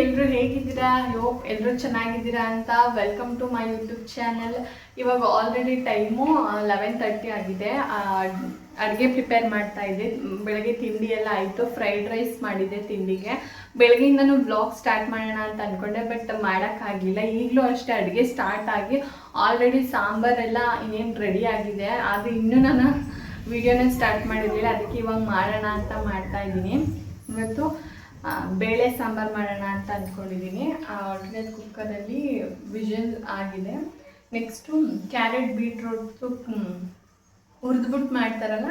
ಎಲ್ಲರೂ ಹೇಗಿದ್ದೀರಾ? ಹೋಪ್ ಎಲ್ಲರೂ ಚೆನ್ನಾಗಿದ್ದೀರಾ ಅಂತ. Welcome to my YouTube channel. ಇವಾಗ ಆಲ್ರೆಡಿ ಟೈಮು 11:30 ಆಗಿದೆ. ಅಡುಗೆ ಪ್ರಿಪೇರ್ ಮಾಡ್ತಾ ಇದ್ದೆ. ಬೆಳಗ್ಗೆ ತಿಂಡಿ ಎಲ್ಲ ಆಯಿತು. ಫ್ರೈಡ್ ರೈಸ್ ಮಾಡಿದ್ದೆ ತಿಂಡಿಗೆ. ಬೆಳಗ್ಗೆಯಿಂದನೂ ಬ್ಲಾಗ್ ಸ್ಟಾರ್ಟ್ ಮಾಡೋಣ ಅಂತ ಅಂದ್ಕೊಂಡೆ, ಬಟ್ ಮಾಡೋಕ್ಕಾಗಲಿಲ್ಲ. ಈಗಲೂ ಅಷ್ಟೇ ಅಡುಗೆ ಸ್ಟಾರ್ಟ್ ಆಗಿ ಆಲ್ರೆಡಿ ಸಾಂಬಾರೆಲ್ಲ ಇನ್ನೇನು ರೆಡಿ ಆಗಿದೆ. ಆದರೆ ಇನ್ನೂ ನಾನು ವಿಡಿಯೋನೇ ಸ್ಟಾರ್ಟ್ ಮಾಡಿರಲಿಲ್ಲ. ಅದಕ್ಕೆ ಇವಾಗ ಮಾಡೋಣ ಅಂತ ಮಾಡ್ತಾ ಇದ್ದೀನಿ. ಇವತ್ತು ಬೇಳೆ ಸಾಂಬಾರು ಮಾಡೋಣ ಅಂತ ಅಂದ್ಕೊಂಡಿದ್ದೀನಿ. ಆಲ್ರೆಡಿ ಕುಕ್ಕರಲ್ಲಿ ವಿಷಲ್ ಆಗಿದೆ. ನೆಕ್ಸ್ಟು ಕ್ಯಾರೆಟ್ ಬೀಟ್ರೂಟು ಹುರಿದ್ಬಿಟ್ಟು ಮಾಡ್ತಾರಲ್ಲ,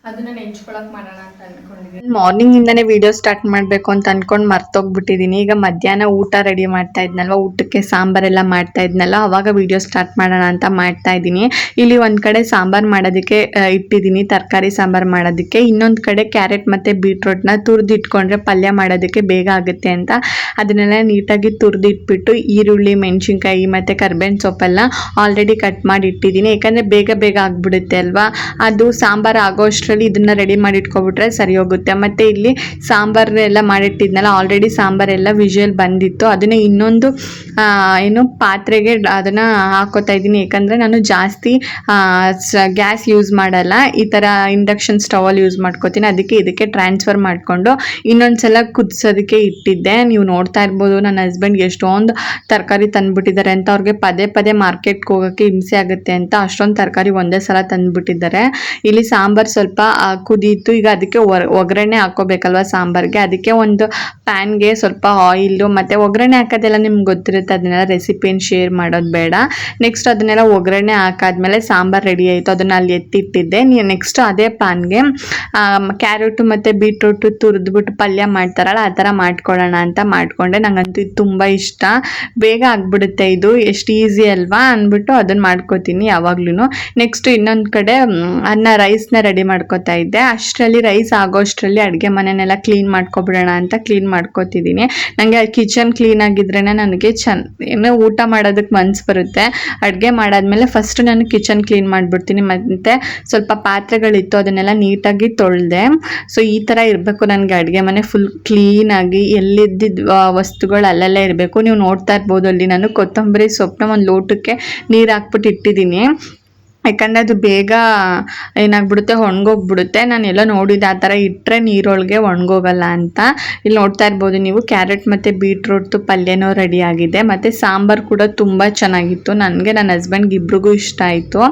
ಅದನ್ನ ನೆಂಚ್ಕೊಳಕ್ಕೆ ಮಾಡೋಣ ಅಂತ ಅಂದ್ಕೊಂಡಿದ್ದೀನಿ. ಮಾರ್ನಿಂಗ್ ಇಂದಾನೆ ವಿಡಿಯೋ ಸ್ಟಾರ್ಟ್ ಮಾಡಬೇಕು ಅಂತ ಅನ್ಕೊಂಡು ಮರ್ತೋಗ್ಬಿಟ್ಟಿದ್ದೀನಿ. ಈಗ ಮಧ್ಯಾಹ್ನ ಊಟ ರೆಡಿ ಮಾಡ್ತಾ ಇದ್ನಲ್ವ, ಊಟಕ್ಕೆ ಸಾಂಬಾರೆಲ್ಲ ಮಾಡ್ತಾ ಇದ್ನಲ್ಲ, ಅವಾಗ ವಿಡಿಯೋ ಸ್ಟಾರ್ಟ್ ಮಾಡೋಣ ಅಂತ ಮಾಡ್ತಾ ಇದ್ದೀನಿ. ಇಲ್ಲಿ ಒಂದು ಕಡೆ ಸಾಂಬಾರು ಮಾಡೋದಕ್ಕೆ ಇಟ್ಟಿದ್ದೀನಿ, ತರಕಾರಿ ಸಾಂಬಾರು ಮಾಡೋದಕ್ಕೆ. ಇನ್ನೊಂದು ಕಡೆ ಕ್ಯಾರೆಟ್ ಮತ್ತು ಬೀಟ್ರೂಟ್ನ ತುರಿದು ಇಟ್ಕೊಂಡ್ರೆ ಪಲ್ಯ ಮಾಡೋದಕ್ಕೆ ಬೇಗ ಆಗುತ್ತೆ ಅಂತ ಅದನ್ನೆಲ್ಲ ನೀಟಾಗಿ ತುರಿದು ಇಟ್ಬಿಟ್ಟು ಈರುಳ್ಳಿ, ಮೆಣಸಿನ್ಕಾಯಿ ಮತ್ತು ಕರ್ಬೇವಿನ ಸೊಪ್ಪೆಲ್ಲ ಆಲ್ರೆಡಿ ಕಟ್ ಮಾಡಿ ಇಟ್ಟಿದ್ದೀನಿ. ಯಾಕಂದರೆ ಬೇಗ ಬೇಗ ಆಗಿಬಿಡುತ್ತೆ ಅಲ್ವಾ. ಅದು ಸಾಂಬಾರು ಆಗೋಷ್ಟು ಇದನ್ನ ರೆಡಿ ಮಾಡಿ ಇಟ್ಕೊಬಿಟ್ರೆ ಸರಿ ಹೋಗುತ್ತೆ. ಮತ್ತೆ ಇಲ್ಲಿ ಸಾಂಬಾರು ಎಲ್ಲ ಮಾಡಿಟ್ಟಿದ್ನಲ್ಲ, ಆಲ್ರೆಡಿ ಸಾಂಬಾರೆಲ್ಲ ವಿಷಲ್ ಬಂದಿತ್ತು. ಅದನ್ನ ಇನ್ನೊಂದು ಏನು ಪಾತ್ರೆಗೆ ಅದನ್ನ ಹಾಕೋತಾ ಇದ್ದೀನಿ. ಯಾಕಂದ್ರೆ ನಾನು ಜಾಸ್ತಿ ಗ್ಯಾಸ್ ಯೂಸ್ ಮಾಡಲ್ಲ, ಈ ತರ ಇಂಡಕ್ಷನ್ ಸ್ಟವಲ್ಲಿ ಯೂಸ್ ಮಾಡ್ಕೋತೀನಿ. ಅದಕ್ಕೆ ಇದಕ್ಕೆ ಟ್ರಾನ್ಸ್ಫರ್ ಮಾಡಿಕೊಂಡು ಇನ್ನೊಂದ್ಸಲ ಕುದಿಸೋದಕ್ಕೆ ಇಟ್ಟಿದ್ದೆ. ನೀವು ನೋಡ್ತಾ ಇರ್ಬೋದು ನನ್ನ ಹಸ್ಬೆಂಡ್ ಎಷ್ಟೊಂದು ತರಕಾರಿ ತಂದ್ಬಿಟ್ಟಿದ್ದಾರೆ ಅಂತ. ಅವ್ರಿಗೆ ಪದೇ ಪದೇ ಮಾರ್ಕೆಟ್ಗೆ ಹೋಗೋಕ್ಕೆ ಹಿಂಸೆ ಆಗುತ್ತೆ ಅಂತ ಅಷ್ಟೊಂದು ತರಕಾರಿ ಒಂದೇ ಸಲ ತಂದ್ಬಿಟ್ಟಿದ್ದಾರೆ. ಇಲ್ಲಿ ಸಾಂಬಾರು ಸ್ವಲ್ಪ ಕುದೀತು. ಈಗ ಅದಕ್ಕೆ ಒಗ್ಗರಣೆ ಹಾಕೋಬೇಕಲ್ವ ಸಾಂಬಾರ್ಗೆ. ಅದಕ್ಕೆ ಒಂದು ಪ್ಯಾನ್ಗೆ ಸ್ವಲ್ಪ ಆಯಿಲು ಮತ್ತು ಒಗ್ಗರಣೆ ಹಾಕೋದೆಲ್ಲ ನಿಮ್ಗೆ ಗೊತ್ತಿರುತ್ತೆ, ಅದನ್ನೆಲ್ಲ ರೆಸಿಪಿಯನ್ನು ಶೇರ್ ಮಾಡೋದು ಬೇಡ. ನೆಕ್ಸ್ಟ್ ಅದನ್ನೆಲ್ಲ ಒಗ್ಗರಣೆ ಹಾಕಾದ್ಮೇಲೆ ಸಾಂಬಾರು ರೆಡಿ ಆಯಿತು. ಅದನ್ನು ಅಲ್ಲಿ ಎತ್ತಿಟ್ಟಿದ್ದೆ. ನೆಕ್ಸ್ಟ್ ಅದೇ ಪ್ಯಾನ್ಗೆ ಕ್ಯಾರೆಟು ಮತ್ತು ಬೀಟ್ರೂಟು ತುರಿದ್ಬಿಟ್ಟು ಪಲ್ಯ ಮಾಡ್ತಾರಲ್ಲ, ಆ ಥರ ಮಾಡ್ಕೊಳ್ಳೋಣ ಅಂತ ಮಾಡಿಕೊಂಡೆ. ನಂಗಂತೂ ಇದು ತುಂಬ ಇಷ್ಟ, ಬೇಗ ಆಗಿಬಿಡುತ್ತೆ. ಇದು ಎಷ್ಟು ಈಸಿ ಅಲ್ವಾ ಅಂದ್ಬಿಟ್ಟು ಅದನ್ನು ಮಾಡ್ಕೋತೀನಿ ಯಾವಾಗ್ಲೂ. ನೆಕ್ಸ್ಟ್ ಇನ್ನೊಂದು ಕಡೆ ರೈಸ್ನ ರೆಡಿ ಮಾಡ್ಕೋತಾ ಇದ್ದೆ. ಅಷ್ಟರಲ್ಲಿ ರೈಸ್ ಆಗೋಷ್ಟರಲ್ಲಿ ಅಡುಗೆ ಮನೆಯನ್ನೆಲ್ಲ ಕ್ಲೀನ್ ಮಾಡ್ಕೊಬಿಡೋಣ ಅಂತ ಕ್ಲೀನ್ ಮಾಡ್ಕೋತಿದ್ದೀನಿ. ನನಗೆ ಕಿಚನ್ ಕ್ಲೀನ್ ಆಗಿದ್ರೇ ನನಗೆ ಏನೋ ಊಟ ಮಾಡೋದಕ್ಕೆ ಮನ್ಸು ಬರುತ್ತೆ. ಅಡುಗೆ ಮಾಡಾದ್ಮೇಲೆ ಫಸ್ಟ್ ನಾನು ಕಿಚನ್ ಕ್ಲೀನ್ ಮಾಡಿಬಿಡ್ತೀನಿ. ಮತ್ತು ಸ್ವಲ್ಪ ಪಾತ್ರೆಗಳಿತ್ತು, ಅದನ್ನೆಲ್ಲ ನೀಟಾಗಿ ತೊಳೆದೆ. ಸೊ ಈ ಥರ ಇರಬೇಕು ನನಗೆ ಅಡುಗೆ ಮನೆ, ಫುಲ್ ಕ್ಲೀನಾಗಿ ಎಲ್ಲಿದ್ದಿದ್ದು ವಸ್ತುಗಳು ಅಲ್ಲಲ್ಲೇ ಇರಬೇಕು. ನೀವು ನೋಡ್ತಾ ಇರ್ಬೋದು, ಅಲ್ಲಿ ನಾನು ಕೊತ್ತಂಬರಿ ಸೊಪ್ಪನ್ನ ಒಂದು ಲೋಟಕ್ಕೆ ನೀರು ಹಾಕ್ಬಿಟ್ಟು ಇಟ್ಟಿದ್ದೀನಿ. ಯಾಕಂದರೆ ಅದು ಬೇಗ ಏನಾಗ್ಬಿಡುತ್ತೆ, ಒಣಗೋಗ್ಬಿಡುತ್ತೆ. ನಾನೆಲ್ಲ ನೋಡಿದ್ದೆ ಆ ಥರ ಇಟ್ಟರೆ ನೀರೊಳಗೆ ಒಣಗೋಗಲ್ಲ ಅಂತ. ಇಲ್ಲಿ ನೋಡ್ತಾ ಇರ್ಬೋದು ನೀವು, ಕ್ಯಾರೆಟ್ ಮತ್ತು ಬೀಟ್ರೂಟ್ದು ಪಲ್ಯನೂ ರೆಡಿ ಆಗಿದೆ. ಮತ್ತು ಸಾಂಬಾರು ಕೂಡ ತುಂಬ ಚೆನ್ನಾಗಿತ್ತು. ನನಗೆ ನನ್ನ ಹಸ್ಬೆಂಡ್ಗೆ ಇಬ್ರಿಗೂ ಇಷ್ಟ ಆಯಿತು.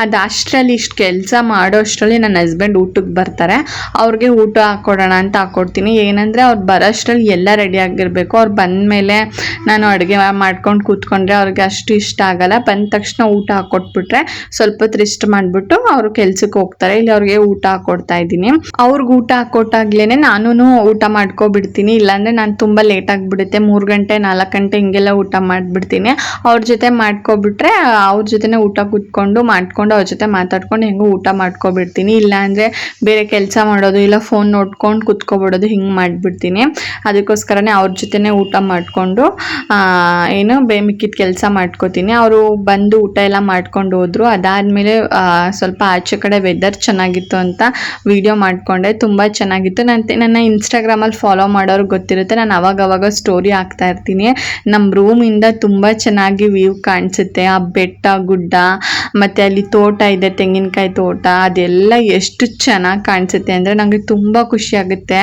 ಅದು ಅಷ್ಟರಲ್ಲಿ ಇಷ್ಟು ಕೆಲಸ ಮಾಡೋ ಅಷ್ಟರಲ್ಲಿ ನನ್ನ ಹಸ್ಬೆಂಡ್ ಊಟಕ್ಕೆ ಬರ್ತಾರೆ. ಅವ್ರಿಗೆ ಊಟ ಹಾಕ್ಕೊಡೋಣ ಅಂತ ಹಾಕ್ಕೊಡ್ತೀನಿ. ಏನಂದರೆ ಅವ್ರು ಬರೋಷ್ಟರಲ್ಲಿ ಎಲ್ಲ ರೆಡಿ ಆಗಿರಬೇಕು. ಅವ್ರು ಬಂದಮೇಲೆ ನಾನು ಅಡುಗೆ ಮಾಡ್ಕೊಂಡು ಕೂತ್ಕೊಂಡ್ರೆ ಅವ್ರಿಗೆ ಅಷ್ಟು ಇಷ್ಟ ಆಗಲ್ಲ. ಬಂದ ತಕ್ಷಣ ಊಟ ಹಾಕ್ಕೊಟ್ಬಿಟ್ರೆ ಸ್ವಲ್ಪ ಹೊತ್ತು ರೆಸ್ಟ್ ಮಾಡಿಬಿಟ್ಟು ಅವರು ಕೆಲ್ಸಕ್ಕೆ ಹೋಗ್ತಾರೆ. ಇಲ್ಲಿ ಅವ್ರಿಗೆ ಊಟ ಹಾಕ್ಕೊಡ್ತಾ ಇದ್ದೀನಿ. ಅವ್ರಿಗೆ ಊಟ ಹಾಕ್ಕೊಟ್ಟಾಗ್ಲೇ ನಾನು ಊಟ ಮಾಡ್ಕೊಬಿಡ್ತೀನಿ. ಇಲ್ಲಾಂದರೆ ನಾನು ತುಂಬ ಲೇಟ್ ಆಗಿಬಿಡುತ್ತೆ. 3 ಗಂಟೆ 4 ಗಂಟೆ ಹಿಂಗೆಲ್ಲ ಊಟ ಮಾಡಿಬಿಡ್ತೀನಿ. ಅವ್ರ ಜೊತೆ ಮಾಡ್ಕೊಬಿಟ್ರೆ ಅವ್ರ ಜೊತೆನೇ ಊಟ ಕೂತ್ಕೊಂಡು ಮಾಡ್ಕೊಂಡು ಅವ್ರ ಜೊತೆ ಮಾತಾಡ್ಕೊಂಡು ಹೆಂಗೂ ಊಟ ಮಾಡ್ಕೊಬಿಡ್ತೀನಿ. ಇಲ್ಲಾಂದರೆ ಬೇರೆ ಕೆಲಸ ಮಾಡೋದು, ಇಲ್ಲ ಫೋನ್ ನೋಡ್ಕೊಂಡು ಕೂತ್ಕೊಬಿಡೋದು, ಹಿಂಗೆ ಮಾಡಿಬಿಡ್ತೀನಿ. ಅದಕ್ಕೋಸ್ಕರನೇ ಅವ್ರ ಜೊತೆನೇ ಊಟ ಮಾಡಿಕೊಂಡು ಏನು ಮಿಕ್ಕಿದ ಕೆಲಸ ಮಾಡ್ಕೋತೀನಿ. ಅವರು ಬಂದು ಊಟ ಎಲ್ಲ ಮಾಡ್ಕೊಂಡು ಹೋದ್ರು. ಅದಾದಮೇಲೆ ಸ್ವಲ್ಪ ಆಚೆ ಕಡೆ ವೆದರ್ ಚೆನ್ನಾಗಿತ್ತು ಅಂತ ವಿಡಿಯೋ ಮಾಡಿಕೊಂಡೆ. ತುಂಬ ಚೆನ್ನಾಗಿತ್ತು. ನನ್ನ ಇನ್ಸ್ಟಾಗ್ರಾಮಲ್ಲಿ ಫಾಲೋ ಮಾಡೋರು ಗೊತ್ತಿರುತ್ತೆ, ನಾನು ಅವಾಗವಾಗ ಸ್ಟೋರಿ ಹಾಕ್ತಾ ಇರ್ತೀನಿ. ನಮ್ಮ ರೂಮಿಂದ ತುಂಬ ಚೆನ್ನಾಗಿ ವ್ಯೂ ಕಾಣಿಸುತ್ತೆ. ಆ ಬೆಟ್ಟ ಗುಡ್ಡ ಮತ್ತು ಅಲ್ಲಿ ತೋಟ ಇದೆ, ತೆಂಗಿನಕಾಯಿ ತೋಟ, ಅದೆಲ್ಲ ಎಷ್ಟು ಚೆನ್ನಾಗಿ ಕಾಣಿಸುತ್ತೆ ಅಂದರೆ ನನಗೆ ತುಂಬ ಖುಷಿ ಆಗುತ್ತೆ.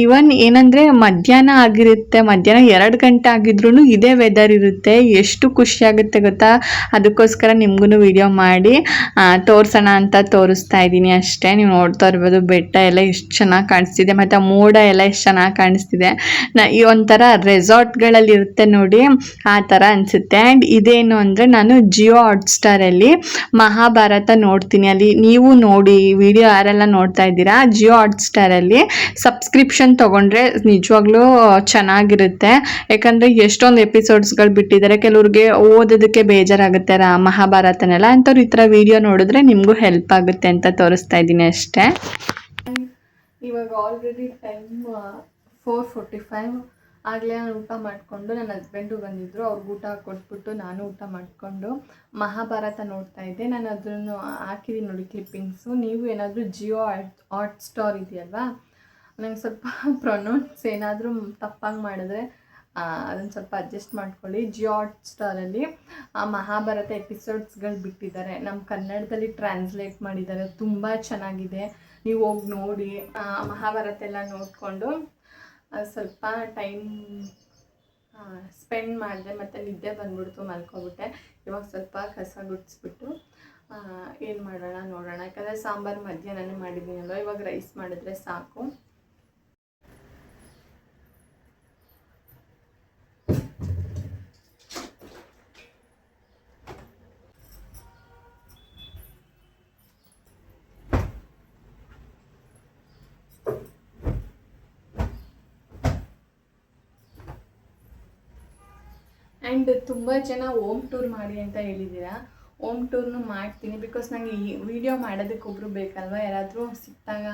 ಈವನ್ ಏನಂದರೆ ಮಧ್ಯಾಹ್ನ ಆಗಿರುತ್ತೆ, ಮಧ್ಯಾಹ್ನ 2 ಗಂಟೆ ಆಗಿದ್ರೂ ಇದೇ ವೆದರ್ ಇರುತ್ತೆ. ಎಷ್ಟು ಖುಷಿ ಆಗುತ್ತೆ ಗೊತ್ತಾ. ಅದಕ್ಕೋಸ್ಕರ ನಿಮ್ಗೂ ವಿಡಿಯೋ ಮಾಡಿ ತೋರಿಸೋಣ ಅಂತ ತೋರಿಸ್ತಾ ಇದ್ದೀನಿ ಅಷ್ಟೇ. ನೀವು ನೋಡ್ತಾ ಇರ್ಬೋದು ಬೆಟ್ಟ ಎಲ್ಲ ಎಷ್ಟು ಚೆನ್ನಾಗಿ ಕಾಣಿಸ್ತಿದೆ, ಮತ್ತು ಮೋಡ ಎಲ್ಲ ಎಷ್ಟು ಚೆನ್ನಾಗಿ ಕಾಣಿಸ್ತಿದೆ. ಈ ಒಂಥರ ರೆಸಾರ್ಟ್ಗಳಲ್ಲಿ ಇರುತ್ತೆ ನೋಡಿ, ಆ ಥರ ಅನಿಸುತ್ತೆ. ಆ್ಯಂಡ್ ಇದೇನು ಅಂದರೆ ನಾನು ಜಿಯೋ ಹಾಟ್ಸ್ಟಾರಲ್ಲಿ ಮಹಾಭಾರತ ನೋಡ್ತೀನಿ. ಅಲ್ಲಿ ನೀವು ನೋಡಿ, ವಿಡಿಯೋ ಯಾರೆಲ್ಲ ನೋಡ್ತಾ ಇದ್ದೀರಾ, ಜಿಯೋ ಹಾಟ್ಸ್ಟಾರಲ್ಲಿ ಸಬ್ಸ್ಕ್ರಿಪ್ಷನ್ ತೊಗೊಂಡ್ರೆ ನಿಜವಾಗ್ಲೂ ಚೆನ್ನಾಗಿರುತ್ತೆ. ಯಾಕಂದರೆ ಎಷ್ಟೊಂದು ಎಪಿಸೋಡ್ಸ್ಗಳು ಬಿಟ್ಟಿದ್ದಾರೆ. ಕೆಲವ್ರಿಗೆ ಓದೋದಕ್ಕೆ ಬೇಜಾರಾಗುತ್ತೆ ಮಹಾಭಾರತನೆಲ್ಲ, ಅಂಥವ್ರು ಈ ಥರ ವಿಡಿಯೋ ನೋಡಿದ್ರೆ ನಿಮಗೂ ಹೆಲ್ಪ್ ಆಗುತ್ತೆ ಅಂತ ತೋರಿಸ್ತಾ ಇದ್ದೀನಿ ಅಷ್ಟೇ. ಇವಾಗ ಆಲ್ರೆಡಿ ಟೈಮ್ 4:45 ಆಗಲೇ ನಾನು ಊಟ ಮಾಡಿಕೊಂಡು ನನ್ನ ಹಸ್ಬೆಂಡು ಬಂದಿದ್ದರು. ಅವ್ರಿಗೆ ಊಟ ಕೊಟ್ಬಿಟ್ಟು ನಾನು ಊಟ ಮಾಡಿಕೊಂಡು ಮಹಾಭಾರತ ನೋಡ್ತಾ ಇದ್ದೆ. ನಾನು ಅದನ್ನು ಹಾಕಿದ್ದೀನಿ ನೋಡಿ ಕ್ಲಿಪ್ಪಿಂಗ್ಸು. ನೀವು ಏನಾದರೂ ಜಿಯೋ ಹಾಟ್ಸ್ಟಾರ್ ಇದೆಯಲ್ವಾ, ನಂಗೆ ಸ್ವಲ್ಪ ಪ್ರೊನೌನ್ಸ್ ಏನಾದರೂ ತಪ್ಪಾಗಿ ಮಾಡಿದ್ರೆ ಅದನ್ನು ಸ್ವಲ್ಪ ಅಡ್ಜಸ್ಟ್ ಮಾಡ್ಕೊಳ್ಳಿ. ಜಿಯೋ ಹಾಟ್ಸ್ಟಾರಲ್ಲಿ ಮಹಾಭಾರತ ಎಪಿಸೋಡ್ಸ್ಗಳು ಬಿಟ್ಟಿದ್ದಾರೆ, ನಮ್ಮ ಕನ್ನಡದಲ್ಲಿ ಟ್ರಾನ್ಸ್ಲೇಟ್ ಮಾಡಿದ್ದಾರೆ, ತುಂಬ ಚೆನ್ನಾಗಿದೆ. ನೀವು ಹೋಗಿ ನೋಡಿ. ಮಹಾಭಾರತ ಎಲ್ಲ ನೋಡಿಕೊಂಡು ಸ್ವಲ್ಪ ಟೈಮ್ ಸ್ಪೆಂಡ್ ಮಾಡಿದೆ, ಮತ್ತು ನಿದ್ದೆ ಬಂದ್ಬಿಡ್ತು, ಮಲ್ಕೊಬಿಟ್ಟೆ. ಇವಾಗ ಸ್ವಲ್ಪ ಕಸ ಗುಡಿಸ್ಬಿಟ್ಟು ಏನು ಮಾಡೋಣ ನೋಡೋಣ. ಯಾಕಂದರೆ ಸಾಂಬಾರು ಮಧ್ಯಾಹ್ನನೇ ಮಾಡಿದ್ದೀನಲ್ವ, ಇವಾಗ ರೈಸ್ ಮಾಡಿದ್ರೆ ಸಾಕು. ಆ್ಯಂಡ್ ತುಂಬ ಜನ ಹೋಮ್ ಟೂರ್ ಮಾಡಿ ಅಂತ ಹೇಳಿದ್ದೀರಾ. ಹೋಮ್ ಟೂರ್ನು ಮಾಡ್ತೀನಿ, ಬಿಕಾಸ್ ನನಗೆ ಈ ವಿಡಿಯೋ ಮಾಡೋದಕ್ಕೆ ಒಬ್ಬರು ಬೇಕಲ್ವ, ಯಾರಾದರೂ ಸಿಕ್ತಾಗ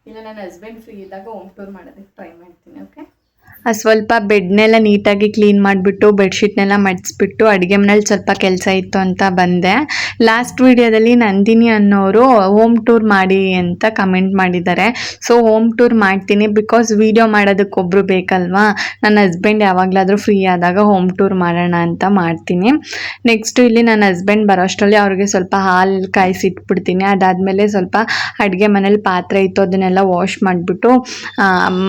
ಇಲ್ಲ ನನ್ನ ಹಸ್ಬೆಂಡ್ ಫ್ರೀ ಇದ್ದಾಗ ಹೋಮ್ ಟೂರ್ ಮಾಡೋದಕ್ಕೆ ಟ್ರೈ ಮಾಡ್ತೀನಿ. ಓಕೆ, ಸ್ವಲ್ಪ ಬೆಡ್ನೆಲ್ಲ ನೀಟಾಗಿ ಕ್ಲೀನ್ ಮಾಡಿಬಿಟ್ಟು ಬೆಡ್ಶೀಟ್ನೆಲ್ಲ ಮಡಿಸ್ಬಿಟ್ಟು ಅಡುಗೆ ಮನೇಲಿ ಸ್ವಲ್ಪ ಕೆಲಸ ಇತ್ತು ಅಂತ ಬಂದೆ. ಲಾಸ್ಟ್ ವಿಡಿಯೋದಲ್ಲಿ ನಂದಿನಿ ಅನ್ನೋರು ಹೋಮ್ ಟೂರ್ ಮಾಡಿ ಅಂತ ಕಮೆಂಟ್ ಮಾಡಿದ್ದಾರೆ. ಸೊ ಹೋಮ್ ಟೂರ್ ಮಾಡ್ತೀನಿ, ಬಿಕಾಸ್ ವಿಡಿಯೋ ಮಾಡೋದಕ್ಕೊಬ್ಬರು ಬೇಕಲ್ವಾ. ನನ್ನ ಹಸ್ಬೆಂಡ್ ಯಾವಾಗಲಾದರೂ ಫ್ರೀ ಆದಾಗ ಹೋಮ್ ಟೂರ್ ಮಾಡೋಣ ಅಂತ ಮಾಡ್ತೀನಿ. ನೆಕ್ಸ್ಟು ಇಲ್ಲಿ ನನ್ನ ಹಸ್ಬೆಂಡ್ ಬರೋಷ್ಟರಲ್ಲಿ ಅವ್ರಿಗೆ ಸ್ವಲ್ಪ ಹಾಲು ಕಾಯಿಸಿಟ್ಬಿಡ್ತೀನಿ. ಅದಾದಮೇಲೆ ಸ್ವಲ್ಪ ಅಡುಗೆ ಮನೇಲಿ ಪಾತ್ರೆ ಇತ್ತು ಅದನ್ನೆಲ್ಲ ವಾಶ್ ಮಾಡಿಬಿಟ್ಟು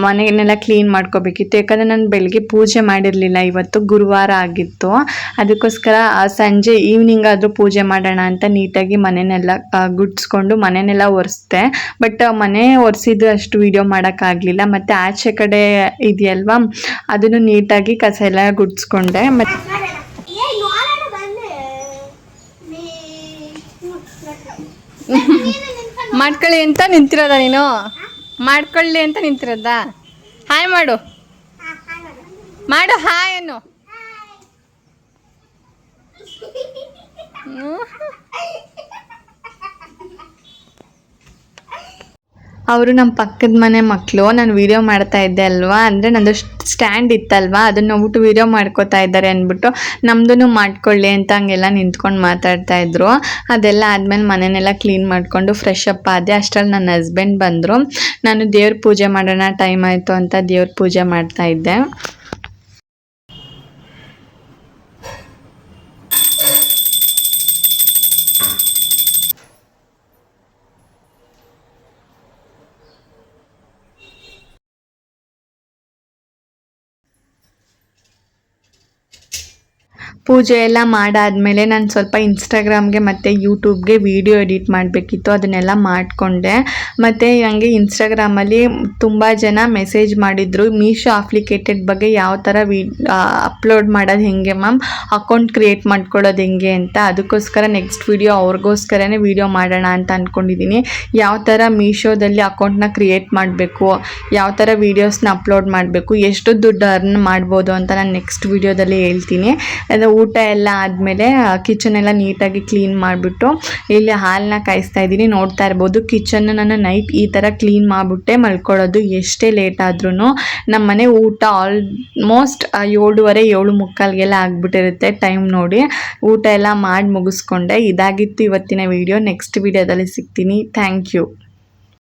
ಮನೆಯನ್ನೆಲ್ಲ ಕ್ಲೀನ್ ಮಾಡ್ಕೋಬೇಕಿತ್ತು. ಯಾಕಂದರೆ ನಾನು ಬೆಳಗ್ಗೆ ಪೂಜೆ ಮಾಡಿರಲಿಲ್ಲ, ಇವತ್ತು ಗುರುವಾರ ಆಗಿತ್ತು. ಅದಕ್ಕೋಸ್ಕರ ಸಂಜೆ ಈವ್ನಿಂಗ್ ಆದರೂ ಪೂಜೆ ಮಾಡೋಣ ಅಂತ ನೀಟಾಗಿ ಮನೆಯನ್ನೆಲ್ಲ ಗುಡಿಸ್ಕೊಂಡು ಮನೆಯನ್ನೆಲ್ಲ ಒರೆಸ್ದೆ. ಬಟ್ ಮನೆ ಒರೆಸಿದ್ದು ಅಷ್ಟು ವಿಡಿಯೋ ಮಾಡೋಕ್ಕಾಗಲಿಲ್ಲ. ಮತ್ತು ಆಚೆ ಕಡೆ ಇದೆಯಲ್ವಾ, ಅದನ್ನು ನೀಟಾಗಿ ಕಸ ಎಲ್ಲ ಗುಡಿಸ್ಕೊಂಡೆ. ಮತ್ತು ಮಾಡ್ಕೊಳ್ಳಿ ಅಂತ ನಿಂತಿರೋದ ನೀನು? ಮಾಡ್ಕೊಳ್ಳಿ ಅಂತ ನಿಂತಿರೋದ? ಹಾಯ್ ಮಾಡು, ಮಾಡು ಹಾಯ್ ಅನ್ನು. ಅವರು ನಮ್ಮ ಪಕ್ಕದ ಮನೆ ಮಕ್ಕಳು. ನಾನು ವೀಡಿಯೋ ಮಾಡ್ತಾ ಇದ್ದೆ ಅಲ್ವಾ, ಅಂದರೆ ನಂದು ಸ್ಟ್ಯಾಂಡ್ ಇತ್ತಲ್ವಾ, ಅದನ್ನು ನೋಡ್ಬಿಟ್ಟು ವೀಡಿಯೋ ಮಾಡ್ಕೋತಾ ಇದ್ದಾರೆ ಅಂದ್ಬಿಟ್ಟು ನಮ್ಮದನ್ನು ಮಾಡ್ಕೊಳ್ಳಿ ಅಂತ ಹಂಗೆಲ್ಲ ನಿಂತ್ಕೊಂಡು ಮಾತಾಡ್ತಾ ಇದ್ರು. ಅದೆಲ್ಲ ಆದಮೇಲೆ ಮನೆಯನ್ನೆಲ್ಲ ಕ್ಲೀನ್ ಮಾಡಿಕೊಂಡು ಫ್ರೆಶ್ ಅಪ್ ಆದೆ. ಅಷ್ಟರಲ್ಲಿ ನನ್ನ ಹಸ್ಬೆಂಡ್ ಬಂದರು. ನಾನು ದೇವ್ರ ಪೂಜೆ ಮಾಡೋಣ, ಟೈಮ್ ಆಯಿತು ಅಂತ ದೇವ್ರ ಪೂಜೆ ಮಾಡ್ತಾ ಇದ್ದೆ. ಪೂಜೆ ಎಲ್ಲ ಮಾಡಾದಮೇಲೆ ನಾನು ಸ್ವಲ್ಪ ಇನ್ಸ್ಟಾಗ್ರಾಮ್ಗೆ ಮತ್ತು ಯೂಟ್ಯೂಬ್ಗೆ ವೀಡಿಯೋ ಎಡಿಟ್ ಮಾಡಬೇಕಿತ್ತು, ಅದನ್ನೆಲ್ಲ ಮಾಡಿಕೊಂಡೆ. ಮತ್ತು ಹಂಗೆ ಇನ್ಸ್ಟಾಗ್ರಾಮಲ್ಲಿ ತುಂಬ ಜನ ಮೆಸೇಜ್ ಮಾಡಿದರು ಮೀಶೋ ಅಪ್ಲಿಕೇಟೆಡ್ ಬಗ್ಗೆ ಯಾವ ಥರ ಅಪ್ಲೋಡ್ ಮಾಡೋದು ಹೆಂಗೆ ಮ್ಯಾಮ್, ಅಕೌಂಟ್ ಕ್ರಿಯೇಟ್ ಮಾಡ್ಕೊಳ್ಳೋದು ಹೆಂಗೆ ಅಂತ. ಅದಕ್ಕೋಸ್ಕರ ನೆಕ್ಸ್ಟ್ ವೀಡಿಯೋ ಅವ್ರಿಗೋಸ್ಕರನೇ ವೀಡಿಯೋ ಮಾಡೋಣ ಅಂತ ಅಂದ್ಕೊಂಡಿದ್ದೀನಿ. ಯಾವ ಥರ ಮೀಶೋದಲ್ಲಿ ಅಕೌಂಟ್ನ ಕ್ರಿಯೇಟ್ ಮಾಡಬೇಕು, ಯಾವ ಥರ ವೀಡಿಯೋಸ್ನ ಅಪ್ಲೋಡ್ ಮಾಡಬೇಕು, ಎಷ್ಟು ದುಡ್ಡು ಅರ್ನ್ ಮಾಡ್ಬೋದು ಅಂತ ನಾನು ನೆಕ್ಸ್ಟ್ ವೀಡಿಯೋದಲ್ಲಿ ಹೇಳ್ತೀನಿ. ಅದು ಊಟ ಎಲ್ಲ ಆದಮೇಲೆ ಕಿಚನ್ ಎಲ್ಲ ನೀಟಾಗಿ ಕ್ಲೀನ್ ಮಾಡಿಬಿಟ್ಟು ಇಲ್ಲಿ ಹಾಲನ್ನ ಕಾಯಿಸ್ತಾ ಇದ್ದೀನಿ. ನೋಡ್ತಾ ಇರ್ಬೋದು, ಕಿಚನ್ ನಾನು ನೈಟ್ ಈ ಥರ ಕ್ಲೀನ್ ಮಾಡಿಬಿಟ್ಟೆ ಮಲ್ಕೊಳ್ಳೋದು. ಎಷ್ಟೇ ಲೇಟ್ ಆದ್ರೂ ನಮ್ಮ ಮನೆ ಊಟ ಆಲ್ಮೋಸ್ಟ್ 7:30 7:45 ಆಗಿಬಿಟ್ಟಿರುತ್ತೆ ಟೈಮ್ ನೋಡಿ. ಊಟ ಎಲ್ಲ ಮಾಡಿ ಮುಗಿಸ್ಕೊಂಡೆ. ಇದಾಗಿತ್ತು ಇವತ್ತಿನ ವಿಡಿಯೋ. ನೆಕ್ಸ್ಟ್ ವಿಡಿಯೋದಲ್ಲಿ ಸಿಗ್ತೀನಿ. Thank you.